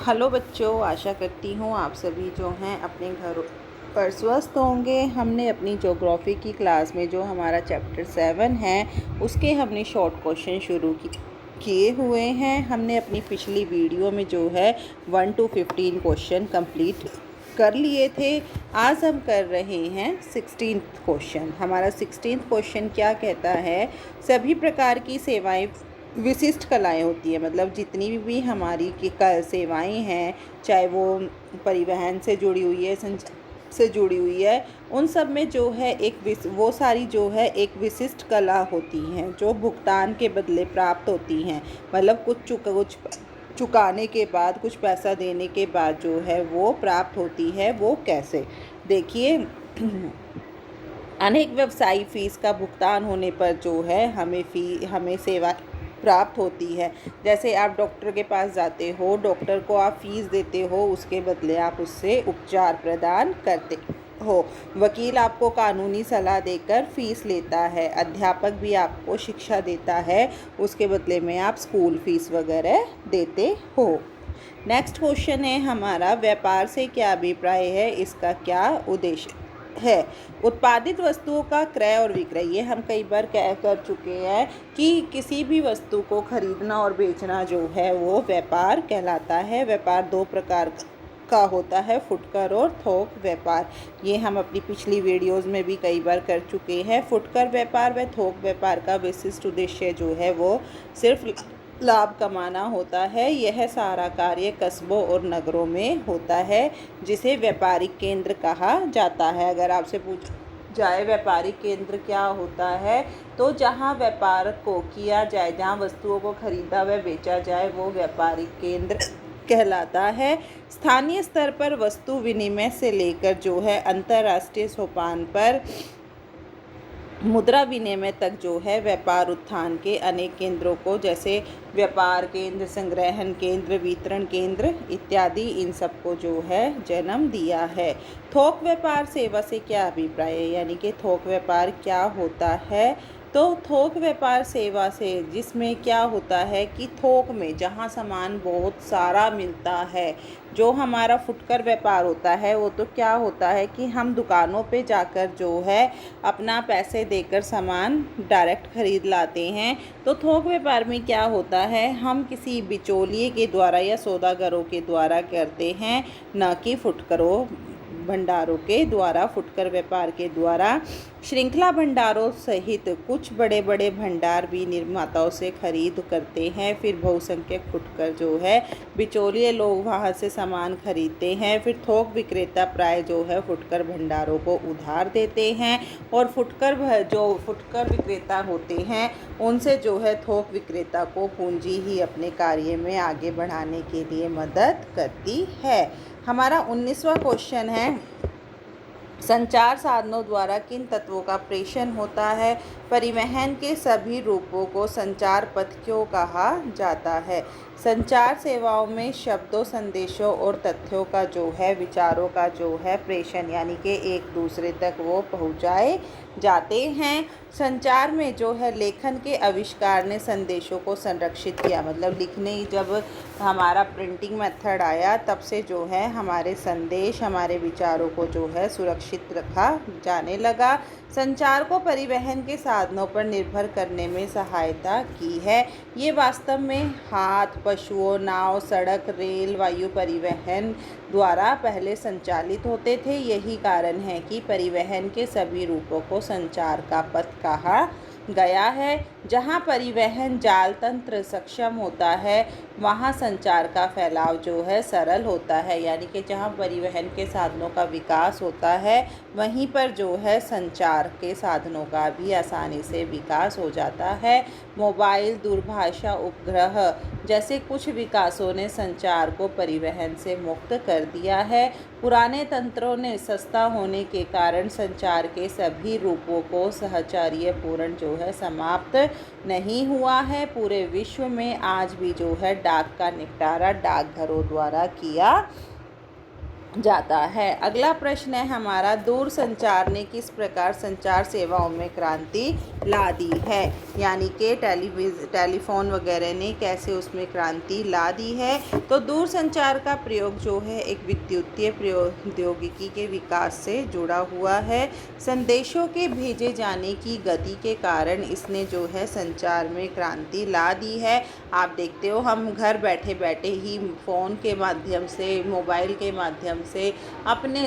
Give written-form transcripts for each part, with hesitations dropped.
Hello बच्चों, आशा करती हूँ आप सभी जो हैं अपने घरों पर स्वस्थ होंगे। हमने अपनी ज्योग्राफी की क्लास में जो हमारा चैप्टर 7 है उसके हमने शॉर्ट क्वेश्चन शुरू किए हुए हैं। हमने अपनी पिछली वीडियो में जो है 1 to 15 क्वेश्चन कंप्लीट कर लिए थे। आज हम कर रहे हैं 16th क्वेश्चन। हमारा 16th क्वेश्चन क्या कहता है, सभी प्रकार की सेवाएं विशिष्ट कलाएं होती है। मतलब जितनी भी हमारी की सेवाएं हैं, चाहे वो परिवहन से जुड़ी हुई है, संचार से जुड़ी हुई है, उन सब में जो है वो सारी जो है एक विशिष्ट कला होती हैं जो भुगतान के बदले प्राप्त होती हैं। मतलब कुछ चुकाने के बाद, कुछ पैसा देने के बाद जो है वो प्राप्त होती है। वो कैसे, देखिए अनेक व्यवसायी फीस का भुगतान होने पर जो है हमें सेवा प्राप्त होती है। जैसे आप डॉक्टर के पास जाते हो, डॉक्टर को आप फीस देते हो, उसके बदले आप उससे उपचार प्रदान करते हो। वकील आपको कानूनी सलाह देकर फीस लेता है। अध्यापक भी आपको शिक्षा देता है, उसके बदले में आप स्कूल फीस वगैरह देते हो। नेक्स्ट क्वेश्चन है हमारा, व्यापार से क्या अभिप्राय है, इसका क्या उद्देश्य है। उत्पादित वस्तुओं का क्रय और विक्रय, ये हम कई बार कह कर चुके हैं कि किसी भी वस्तु को खरीदना और बेचना जो है वो व्यापार कहलाता है। व्यापार दो प्रकार का होता है, फुटकर और थोक व्यापार। ये हम अपनी पिछली वीडियोस में भी कई बार कर चुके हैं। फुटकर व्यापार व थोक व्यापार का विशिष्ट उद्देश्य जो है वो सिर्फ लाभ कमाना होता है। यह सारा कार्य कस्बों और नगरों में होता है, जिसे व्यापारिक केंद्र कहा जाता है। अगर आपसे पूछ जाए व्यापारिक केंद्र क्या होता है, तो जहाँ व्यापार को किया जाए, जहाँ वस्तुओं को खरीदा व बेचा जाए, वो व्यापारिक केंद्र कहलाता है। स्थानीय स्तर पर वस्तु विनिमय से लेकर जो है अंतर्राष्ट्रीय सोपान पर मुद्रा विनिमय तक जो है व्यापार उत्थान के अनेक केंद्रों को, जैसे व्यापार केंद्र, संग्रहण केंद्र, वितरण केंद्र इत्यादि, इन सबको जो है जन्म दिया है। थोक व्यापार सेवा से क्या अभिप्राय है, यानी कि थोक व्यापार क्या होता है। तो थोक व्यापार सेवा से जिसमें क्या होता है कि थोक में जहाँ सामान बहुत सारा मिलता है, जो हमारा फुटकर व्यापार होता है वो तो क्या होता है कि हम दुकानों पे जाकर जो है अपना पैसे देकर सामान डायरेक्ट खरीद लाते हैं। तो थोक व्यापार में क्या होता है, हम किसी बिचौलिए के द्वारा या सौदागरों के द्वारा करते हैं, न कि फुटकरों भंडारों के द्वारा। फुटकर व्यापार के द्वारा श्रृंखला भंडारों सहित कुछ बड़े बड़े भंडार भी निर्माताओं से खरीद करते हैं। फिर बहुसंख्यक फुटकर जो है बिचौलिए लोग वहां से सामान खरीदते हैं। फिर थोक विक्रेता प्राय जो है फुटकर भंडारों को उधार देते हैं, और जो फुटकर विक्रेता होते हैं उनसे जो है थोक विक्रेता को पूंजी ही अपने कार्य में आगे बढ़ाने के लिए मदद करती है। हमारा 19वां क्वेश्चन है, संचार साधनों द्वारा किन तत्वों का प्रेषण होता है। परिवहन के सभी रूपों को संचार पथ क्यों कहा जाता है। संचार सेवाओं में शब्दों, संदेशों और तथ्यों का जो है, विचारों का जो है प्रेषण, यानी कि एक दूसरे तक वो पहुंचाए जाते हैं। संचार में जो है लेखन के आविष्कार ने संदेशों को संरक्षित किया। मतलब लिखने, जब हमारा प्रिंटिंग मेथड आया तब से जो है हमारे संदेश, हमारे विचारों को जो है सुरक्षित रखा जाने लगा। संचार को परिवहन के साधनों पर निर्भर करने में सहायता की है। ये वास्तव में हाथ, पशुओं, नाव, सड़क, रेल, वायु परिवहन द्वारा पहले संचालित होते थे। यही कारण है कि परिवहन के सभी रूपों को संचार का पथ कहा गया है। जहाँ परिवहन जाल तंत्र सक्षम होता है वहाँ संचार का फैलाव जो है सरल होता है। यानी कि जहाँ परिवहन के साधनों का विकास होता है वहीं पर जो है संचार के साधनों का भी आसानी से विकास हो जाता है। मोबाइल, दूरभाषा उपग्रह जैसे कुछ विकासों ने संचार को परिवहन से मुक्त कर दिया है। पुराने तंत्रों ने सस्ता होने के कारण संचार के सभी रूपों को सहचर्य पूर्ण जो है समाप्त नहीं हुआ है। पूरे विश्व में आज भी जो है डाक का निपटारा डाकघरों द्वारा किया जाता है। अगला प्रश्न है हमारा, दूर संचार ने किस प्रकार संचार सेवाओं में क्रांति ला दी है, यानी कि टेलीफोन वगैरह ने कैसे उसमें क्रांति ला दी है। तो दूर संचार का प्रयोग जो है एक विद्युतीय प्रौद्योगिकी के विकास से जुड़ा हुआ है। संदेशों के भेजे जाने की गति के कारण इसने जो है संचार में क्रांति ला दी है। आप देखते हो हम घर बैठे बैठे ही फ़ोन के माध्यम से, मोबाइल के माध्यम से अपने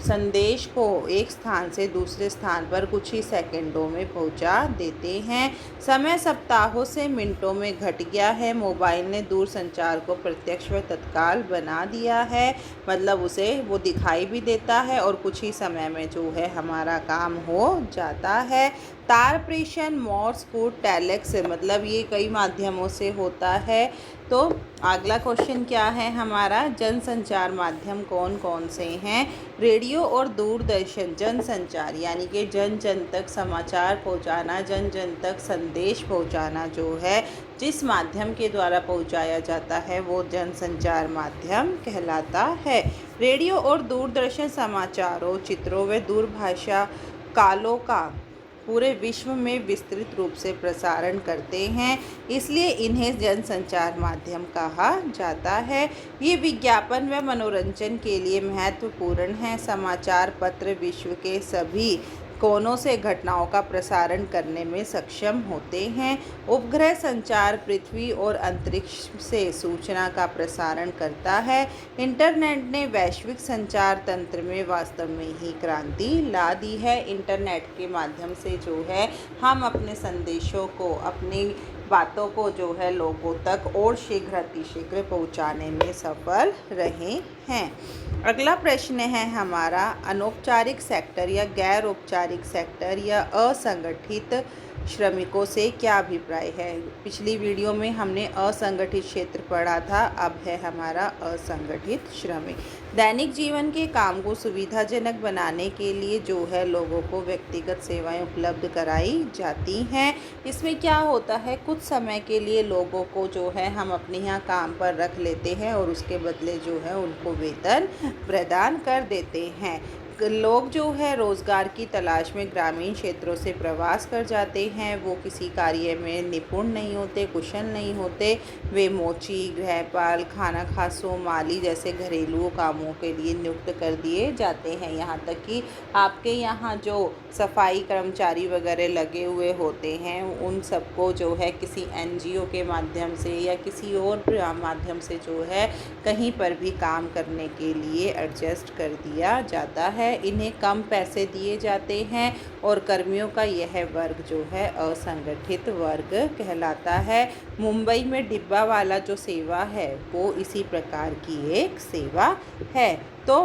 संदेश को एक स्थान से दूसरे स्थान पर कुछ ही सेकंडों में पहुंचा देते हैं। समय सप्ताहों से मिनटों में घट गया है। मोबाइल ने दूर संचार को प्रत्यक्ष व तत्काल बना दिया है, मतलब उसे वो दिखाई भी देता है और कुछ ही समय में जो है हमारा काम हो जाता है। तार प्रेषण, मोर्स कोड, टेलेक्स, मतलब ये कई माध्यमों से होता है। तो अगला क्वेश्चन क्या है हमारा, जनसंचार माध्यम कौन कौन से हैं। रेडियो और दूरदर्शन जनसंचार, यानी कि जन जन तक समाचार पहुंचाना, जन जन तक संदेश पहुंचाना जो है जिस माध्यम के द्वारा पहुंचाया जाता है वो जनसंचार माध्यम कहलाता है। रेडियो और दूरदर्शन समाचारों, चित्रों व दूरभाषा कालों का पूरे विश्व में विस्तृत रूप से प्रसारण करते हैं, इसलिए इन्हें जनसंचार माध्यम कहा जाता है। ये विज्ञापन व मनोरंजन के लिए महत्वपूर्ण हैं। समाचार पत्र विश्व के सभी कोनों से घटनाओं का प्रसारण करने में सक्षम होते हैं। उपग्रह संचार पृथ्वी और अंतरिक्ष से सूचना का प्रसारण करता है। इंटरनेट ने वैश्विक संचार तंत्र में वास्तव में ही क्रांति ला दी है। इंटरनेट के माध्यम से जो है हम अपने संदेशों को, अपनी बातों को जो है लोगों तक और शीघ्र अतिशीघ्र पहुंचाने में सफल रहे हैं। अगला प्रश्न है हमारा, अनौपचारिक सेक्टर या गैर औपचारिक सेक्टर या असंगठित श्रमिकों से क्या अभिप्राय है। पिछली वीडियो में हमने असंगठित क्षेत्र पढ़ा था, अब है हमारा असंगठित श्रमिक। दैनिक जीवन के काम को सुविधाजनक बनाने के लिए जो है लोगों को व्यक्तिगत सेवाएं उपलब्ध कराई जाती हैं। इसमें क्या होता है, कुछ समय के लिए लोगों को जो है हम अपने यहाँ काम पर रख लेते हैं और उसके बदले जो है उनको वेतन प्रदान कर देते हैं। लोग जो है रोज़गार की तलाश में ग्रामीण क्षेत्रों से प्रवास कर जाते हैं। वो किसी कार्य में निपुण नहीं होते, कुशल नहीं होते। वे मोची, गृहपाल, खाना खासों, माली जैसे घरेलू कामों के लिए नियुक्त कर दिए जाते हैं। यहाँ तक कि आपके यहाँ जो सफाई कर्मचारी वगैरह लगे हुए होते हैं उन सबको जो है किसी एनजीओ के माध्यम से या किसी और माध्यम से जो है कहीं पर भी काम करने के लिए एडजस्ट कर दिया जाता है। इन्हें कम पैसे दिए जाते हैं और कर्मियों का यह वर्ग जो है असंगठित वर्ग कहलाता है। मुंबई में डिब्बा वाला जो सेवा है वो इसी प्रकार की एक सेवा है। तो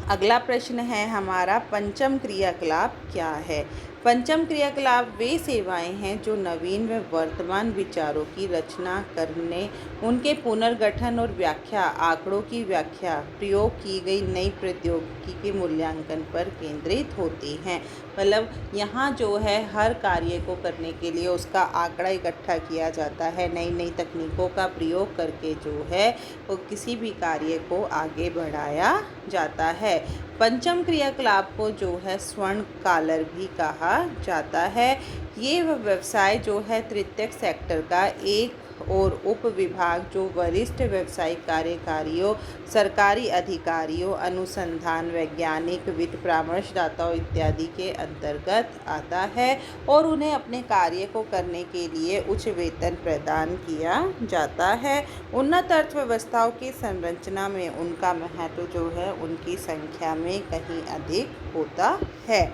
अगला प्रश्न है हमारा, पंचम क्रियाकलाप क्या है। पंचम क्रियाकलाप वे सेवाएं हैं जो नवीन व वर्तमान विचारों की रचना करने, उनके पुनर्गठन और व्याख्या, आंकड़ों की व्याख्या, प्रयोग की गई नई प्रौद्योगिकी के मूल्यांकन पर केंद्रित होती हैं। मतलब यहाँ जो है हर कार्य को करने के लिए उसका आंकड़ा इकट्ठा किया जाता है, नई नई तकनीकों का प्रयोग करके जो है वो किसी भी कार्य को आगे बढ़ाया जाता है। पंचम क्रियाकलाप को जो है स्वर्ण कॉलर भी कहा जाता है। ये व्यवसाय जो है तृतीयक सेक्टर का एक और उप विभाग जो वरिष्ठ व्यावसायिक कार्यकारियों, सरकारी अधिकारियों, अनुसंधान वैज्ञानिक, वित्त परामर्शदाताओं इत्यादि के अंतर्गत आता है और उन्हें अपने कार्य को करने के लिए उच्च वेतन प्रदान किया जाता है। उन्नत अर्थव्यवस्थाओं की संरचना में उनका महत्व जो है उनकी संख्या में कहीं अधिक होता है।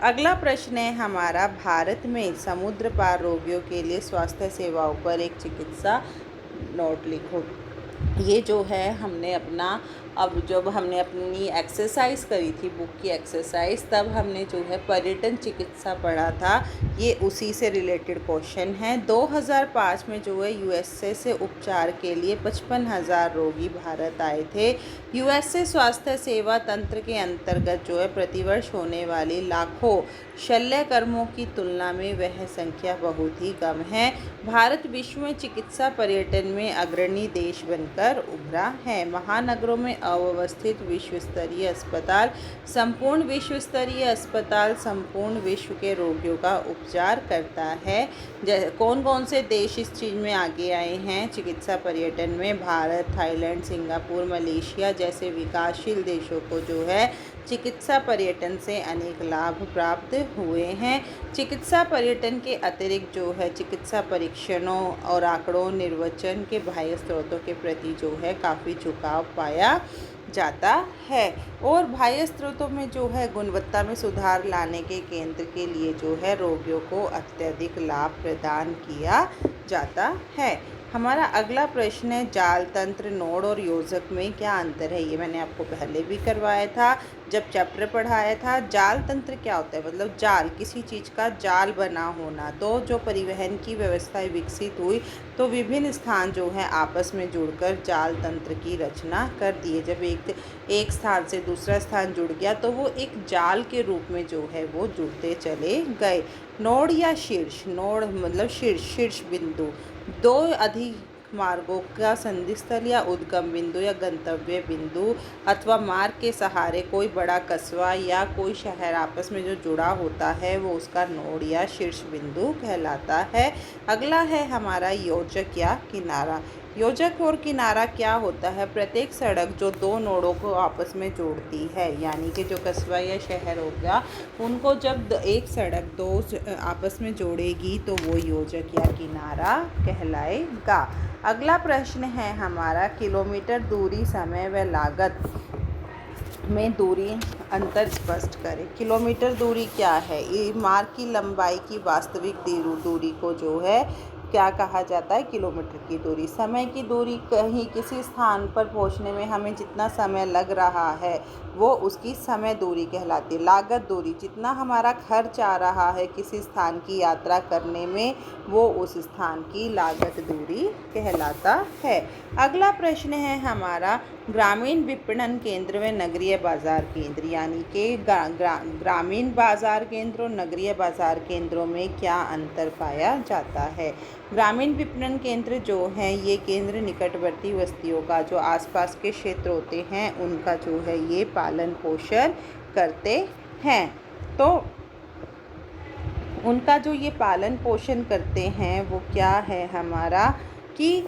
अगला प्रश्न है हमारा, भारत में समुद्र पार रोगियों के लिए स्वास्थ्य सेवाओं पर एक चिकित्सा नोट लिखो। ये जो है हमने अपना, अब जब हमने अपनी एक्सरसाइज करी थी, बुक की एक्सरसाइज, तब हमने जो है पर्यटन चिकित्सा पढ़ा था। ये उसी से रिलेटेड क्वेश्चन है। 2005 में जो है यूएसए से उपचार के लिए 55,000 रोगी भारत आए थे। यूएसए स्वास्थ्य सेवा तंत्र के अंतर्गत जो है प्रतिवर्ष होने वाली लाखों शल्यकर्मों की तुलना में वह संख्या बहुत ही कम है। भारत विश्व में चिकित्सा पर्यटन में अग्रणी देश बन बनकर उभरा है। महानगरों में अव्यवस्थित विश्व स्तरीय अस्पताल, संपूर्ण विश्व स्तरीय अस्पताल संपूर्ण विश्व के रोगियों का उपचार करता है। कौन कौन से देश इस चीज़ में आगे आए हैं चिकित्सा पर्यटन में? भारत, थाईलैंड, सिंगापुर, मलेशिया जैसे विकासशील देशों को जो है चिकित्सा पर्यटन से अनेक लाभ प्राप्त हुए हैं। चिकित्सा पर्यटन के अतिरिक्त जो है चिकित्सा परीक्षणों और आंकड़ों निर्वचन के बाह्य स्रोतों के प्रति जो है काफ़ी झुकाव पाया जाता है। और बाह्य स्रोतों में जो है गुणवत्ता में सुधार लाने के केंद्र के लिए जो है रोगियों को अत्यधिक लाभ प्रदान किया जाता है। हमारा अगला प्रश्न है जाल तंत्र, नोड और योजक में क्या अंतर है? ये मैंने आपको पहले भी करवाया था जब चैप्टर पढ़ाया था। जाल तंत्र क्या होता है? मतलब जाल, किसी चीज़ का जाल बना होना। तो जो परिवहन की व्यवस्थाएं विकसित हुई तो विभिन्न स्थान जो है आपस में जुड़कर जाल तंत्र की रचना कर दिए। जब एक स्थान से दूसरा स्थान जुड़ गया तो वो एक जाल के रूप में जो है वो जुड़ते चले गए। नोड या शीर्ष, नोड मतलब शीर्ष बिंदु, दो अधिक मार्गों का संधि स्थल या उद्गम बिंदु या गंतव्य बिंदु अथवा मार्ग के सहारे कोई बड़ा कस्बा या कोई शहर आपस में जो जुड़ा होता है वो उसका नोड या शीर्ष बिंदु कहलाता है। अगला है हमारा योजक या किनारा। योजक और किनारा क्या होता है? प्रत्येक सड़क जो दो नोडों को आपस में जोड़ती है, यानी कि जो कस्बा या शहर हो गया उनको जब एक सड़क दो आपस में जोड़ेगी तो वो योजक या किनारा कहलाएगा। अगला प्रश्न है हमारा किलोमीटर दूरी, समय व लागत में दूरी अंतर स्पष्ट करें। किलोमीटर दूरी क्या है? मार्ग की लंबाई की वास्तविक दूरी को जो है क्या कहा जाता है? किलोमीटर की दूरी। समय की दूरी, कहीं किसी स्थान पर पहुंचने में हमें जितना समय लग रहा है वो उसकी समय दूरी कहलाती है। लागत दूरी, जितना हमारा खर्च आ रहा है किसी स्थान की यात्रा करने में वो उस स्थान की लागत दूरी कहलाता है। अगला प्रश्न है हमारा ग्रामीण विपणन केंद्र व नगरीय बाजार केंद्र, यानी कि ग्रामीण बाजार केंद्र और नगरीय बाजार केंद्रों में क्या अंतर पाया जाता है? ग्रामीण विपणन केंद्र जो हैं ये केंद्र निकटवर्ती बस्तियों का, जो आसपास के क्षेत्र होते हैं उनका जो है ये पालन पोषण करते हैं। तो उनका जो ये पालन पोषण करते हैं वो क्या है हमारा कि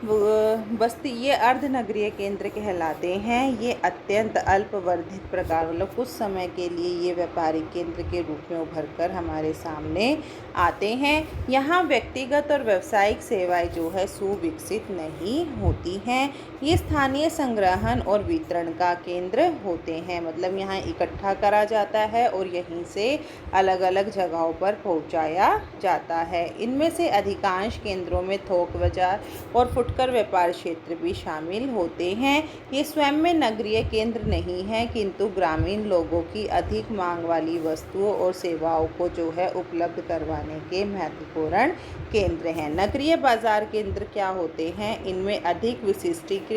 बस्ती, ये अर्ध नगरीय केंद्र कहलाते हैं। ये अत्यंत अल्पवर्धित प्रकार, मतलब कुछ समय के लिए ये व्यापारिक केंद्र के रूप में उभर कर हमारे सामने आते हैं। यहाँ व्यक्तिगत और व्यावसायिक सेवाएं जो है सुविकसित नहीं होती हैं। ये स्थानीय संग्रहण और वितरण का केंद्र होते हैं, मतलब यहाँ इकट्ठा करा जाता है और यहीं से अलग अलग जगहों पर पहुँचाया जाता है। इनमें से अधिकांश केंद्रों में थोक बाजार और फुटकर व्यापार क्षेत्र भी शामिल होते हैं। ये स्वयं में नगरीय केंद्र नहीं है किंतु ग्रामीण लोगों की अधिक मांग वाली वस्तुओं और सेवाओं को जो है उपलब्ध करवाने के महत्वपूर्ण केंद्र हैं। नगरीय बाजार केंद्र क्या होते हैं? इनमें अधिक विशिष्टीकृत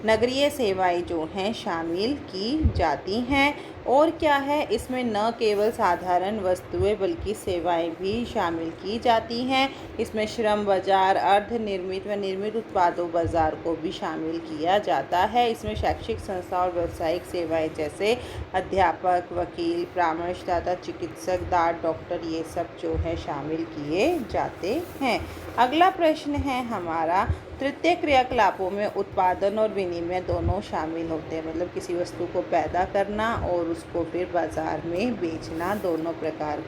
नगरीय सेवाएं जो हैं शामिल की जाती हैं। और क्या है, इसमें न केवल साधारण वस्तुएं बल्कि सेवाएं भी शामिल की जाती हैं। इसमें श्रम बाजार, अर्ध निर्मित व निर्मित उत्पादों बाजार को भी शामिल किया जाता है। इसमें शैक्षिक संस्था और व्यावसायिक सेवाएं जैसे अध्यापक, वकील, परामर्शदाता, चिकित्सक, दांत डॉक्टर, ये सब जो है शामिल किए जाते हैं। अगला प्रश्न है हमारा तृतीय क्रियाकलापों में उत्पादन और विनिमय दोनों शामिल होते हैं, मतलब किसी वस्तु को पैदा करना और उसको फिर बाजार में बेचना, दोनों प्रकार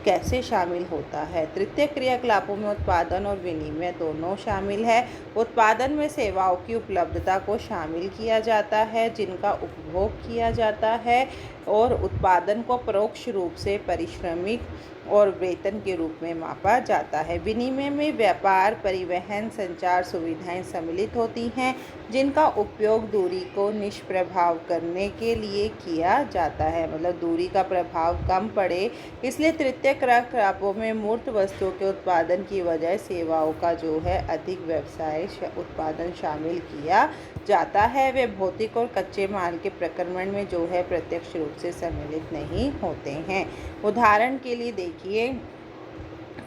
कैसे शामिल होता है? तृतीय क्रियाकलापों में उत्पादन और विनिमय दोनों शामिल है। उत्पादन में सेवाओं की उपलब्धता को शामिल किया जाता है जिनका उपभोग किया जाता है, और उत्पादन को परोक्ष रूप से पारिश्रमिक और वेतन के रूप में मापा जाता है। विनिमय में व्यापार, परिवहन, संचार सुविधाएं सम्मिलित होती हैं जिनका उपयोग दूरी को निष्प्रभाव करने के लिए किया जाता है, मतलब दूरी का प्रभाव कम पड़े इसलिए तृतीय क्रियाकलापों में मूर्त वस्तुओं के उत्पादन की वजह सेवाओं का जो है अधिक व्यवसाय उत्पादन शामिल किया जाता है। वे भौतिक और कच्चे माल के प्रक्रमण में जो है प्रत्यक्ष रूप से सम्मिलित नहीं होते हैं। उदाहरण के लिए देखिए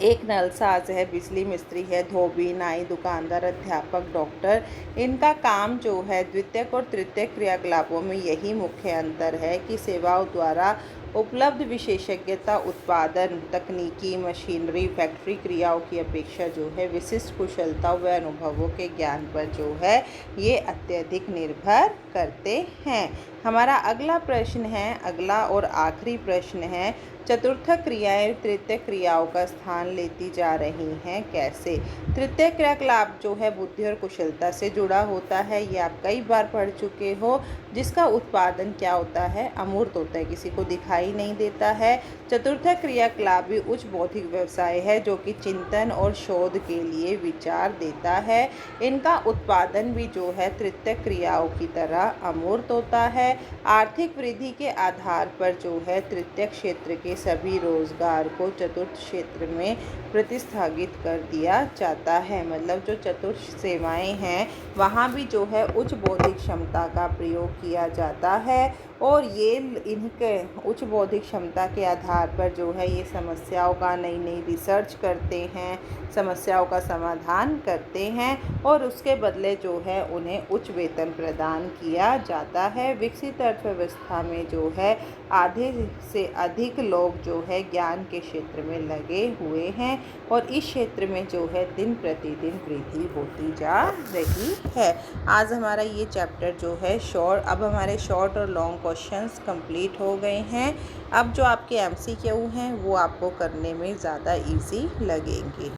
एक नलसाज है, बिजली मिस्त्री है, धोबी, नाई, दुकानदार, अध्यापक, डॉक्टर। इनका काम जो है द्वितीयक और तृतीयक क्रियाकलापों में यही मुख्य अंतर है कि सेवाओं द्वारा उपलब्ध विशेषज्ञता, उत्पादन, तकनीकी, मशीनरी, फैक्ट्री क्रियाओं की अपेक्षा जो है विशिष्ट कुशलता व अनुभवों के ज्ञान पर जो है ये अत्यधिक निर्भर करते हैं। हमारा अगला प्रश्न है, अगला और आखिरी प्रश्न है, चतुर्थक क्रियाएं तृतीय क्रियाओं का स्थान लेती जा रही हैं, कैसे? तृतीय क्रियाकलाप जो है बुद्धि और कुशलता से जुड़ा होता है, ये आप कई बार पढ़ चुके हो। जिसका उत्पादन क्या होता है? अमूर्त होता है, किसी को दिखाई नहीं देता है। चतुर्थक क्रियाकलाप भी उच्च बौद्धिक व्यवसाय है जो कि चिंतन और शोध के लिए विचार देता है। इनका उत्पादन भी जो है तृतीय क्रियाओं की तरह अमूर्त होता है। आर्थिक वृद्धि के आधार पर जो है तृतीय क्षेत्र के सभी रोजगार को चतुर्थ क्षेत्र में प्रतिस्थापित कर दिया जाता है। मतलब जो चतुर्थ सेवाएं हैं वहाँ भी जो है उच्च बौद्धिक क्षमता का प्रयोग किया जाता है और ये इनके उच्च बौद्धिक क्षमता के आधार पर जो है ये समस्याओं का नई नई रिसर्च करते हैं, समस्याओं का समाधान करते हैं और उसके बदले जो है उन्हें उच्च वेतन प्रदान किया जाता है। विकसित अर्थव्यवस्था में जो है आधे से अधिक लोग जो है ज्ञान के क्षेत्र में लगे हुए हैं और इस क्षेत्र में जो है दिन प्रतिदिन वृद्धि होती जा रही है। आज हमारा ये चैप्टर जो है अब हमारे शॉर्ट और लॉन्ग क्वेश्चंस कंप्लीट हो गए हैं। अब जो आपके MCQ हैं वो आपको करने में ज़्यादा इजी लगेंगे।